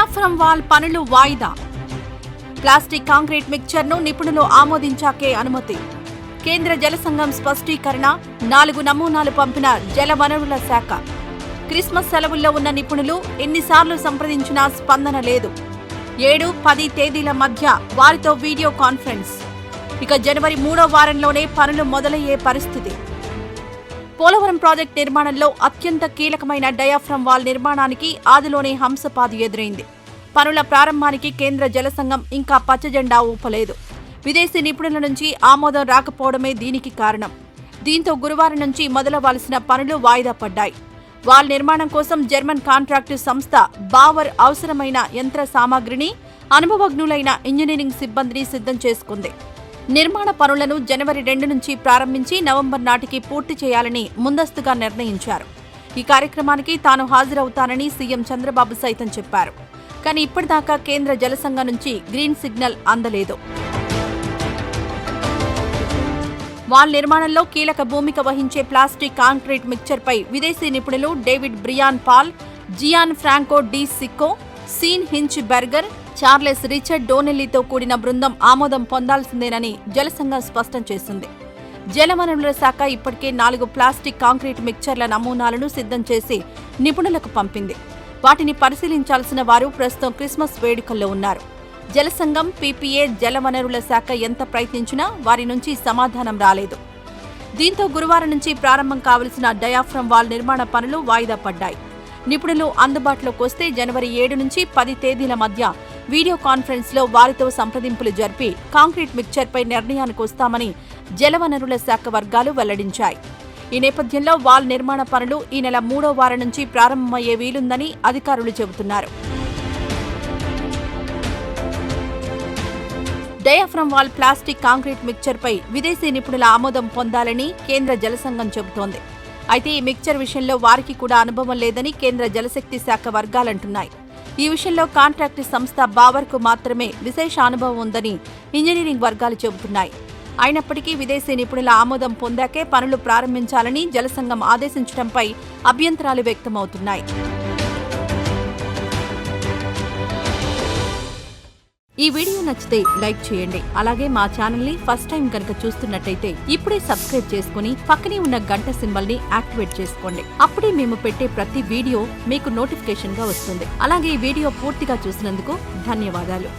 Diaphragm wall పనులు వాయిదా. Plastic concrete మిక్చర్ను నిపుణులు ఆమోదించాకే అనుమతి. కేంద్ర జల సంఘం స్పష్టీకరణ. 4 నమూనాలు పంపిన జల వనరుల శాఖ. క్రిస్మస్ సెలవుల్లో ఉన్న నిపుణులు ఎన్నిసార్లు సంప్రదించినా స్పందన లేదు. 7, 10 తేదీల మధ్య వారితో వీడియో కాన్ఫరెన్స్. ఇక జనవరి 3వ వారంలోనే పనులు మొదలయ్యే పరిస్థితి. పోలవరం ప్రాజెక్టు నిర్మాణంలో అత్యంత కీలకమైన డయాఫ్రమ్ వాల్ నిర్మాణానికి ఆదిలోనే హంసపాదు ఎదురైంది. పనుల ప్రారంభానికి కేంద్ర జల సంఘం ఇంకా పచ్చజెండా ఊపలేదు. విదేశీ నిపుణుల నుంచి ఆమోదం రాకపోవడమే దీనికి కారణం. దీంతో గురువారం నుంచి మొదలవ్వాల్సిన పనులు వాయిదా పడ్డాయి. వాల్ నిర్మాణం కోసం జర్మన్ కాంట్రాక్టు సంస్థ బావర్ అవసరమైన యంత్ర సామాగ్రిని, అనుభవజ్ఞులైన ఇంజనీరింగ్ సిబ్బందిని సిద్ధం చేసుకుంది. నిర్మాణ పనులను జనవరి 2 నుంచి ప్రారంభించి నవంబర్ నాటికి పూర్తి చేయాలని ముందస్తుగా నిర్ణయించారు. ఈ కార్యక్రమానికి తాను హాజరవుతానని సీఎం చంద్రబాబు సైతం చెప్పారు. కానీ ఇప్పటిదాకా కేంద్ర జల సంఘం నుంచి గ్రీన్ సిగ్నల్ అందలేదు. వాల్ నిర్మాణంలో కీలక భూమిక వహించే ప్లాస్టిక్ కాంక్రీట్ మిక్చర్పై విదేశీ నిపుణులు David Brian Paul, Gianfranco di Cicco, Sean Hinchberger, Charles Richard డోనెల్లీతో కూడిన బృందం ఆమోదం పొందాల్సిందేనని జలసంఘం స్పష్టం చేసింది. జలవనరుల శాఖ ఇప్పటికే 4 ప్లాస్టిక్ కాంక్రీట్ మిక్చర్ల నమూనాలను సిద్ధం చేసి నిపుణులకు పంపింది. వాటిని పరిశీలించాల్సిన వారు ప్రస్తుతం క్రిస్మస్ వేడుకల్లో ఉన్నారు. జలసంఘం, పీపీఏ, జలవనరుల శాఖ ఎంత ప్రయత్నించినా వారి నుంచి సమాధానం రాలేదు. దీంతో గురువారం నుంచి ప్రారంభం కావలసిన డయాఫ్రమ్ వాల్ నిర్మాణ పనులు వాయిదా పడ్డాయి. నిపుణులు అందుబాటులోకి వస్తే జనవరి 7 నుంచి 10 తేదీల మధ్య వీడియో కాన్ఫరెన్స్లో వారితో సంప్రదింపులు జరిపి కాంక్రీట్ మిక్చర్పై నిర్ణయానికి వస్తామని జలవనరుల శాఖ వర్గాలు వెల్లడించాయి. ఈ నేపథ్యంలో వాల్ నిర్మాణ పనులు ఈ నెల 3వ వారం నుంచి ప్రారంభమయ్యే వీలుందని అధికారులు చెబుతున్నారు. డయాఫ్రమ్ వాల్ ప్లాస్టిక్ కాంక్రీట్ మిక్చర్పై విదేశీ నిపుణుల ఆమోదం పొందాలని కేంద్ర జలసంఘం చెబుతోంది. అయితే ఈ మిక్చర్ విషయంలో వారికి కూడా అనుభవం లేదని కేంద్ర జలశక్తి శాఖ వర్గాలంటున్నాయి. ఈ విషయంలో కాంట్రాక్టు సంస్థ బావర్కు మాత్రమే విశేష అనుభవం ఉందని ఇంజనీరింగ్ వర్గాలు చెబుతున్నాయి. అయినప్పటికీ విదేశీ నిపుణుల ఆమోదం పొందాకే పనులు ప్రారంభించాలని జలసంఘం ఆదేశించడంపై అభ్యంతరాలు వ్యక్తమవుతున్నాయి. ఈ వీడియో నచ్చితే లైక్ చేయండి. అలాగే మా ఛానల్ ని ఫస్ట్ టైం కనుక చూస్తున్నట్టయితే ఇప్పుడే సబ్స్క్రైబ్ చేసుకుని పక్కనే ఉన్న గంట సింబల్ ని యాక్టివేట్ చేసుకోండి. అప్పుడే మేము పెట్టే ప్రతి వీడియో మీకు నోటిఫికేషన్ గా వస్తుంది. అలాగే ఈ వీడియో పూర్తిగా చూసినందుకు ధన్యవాదాలు.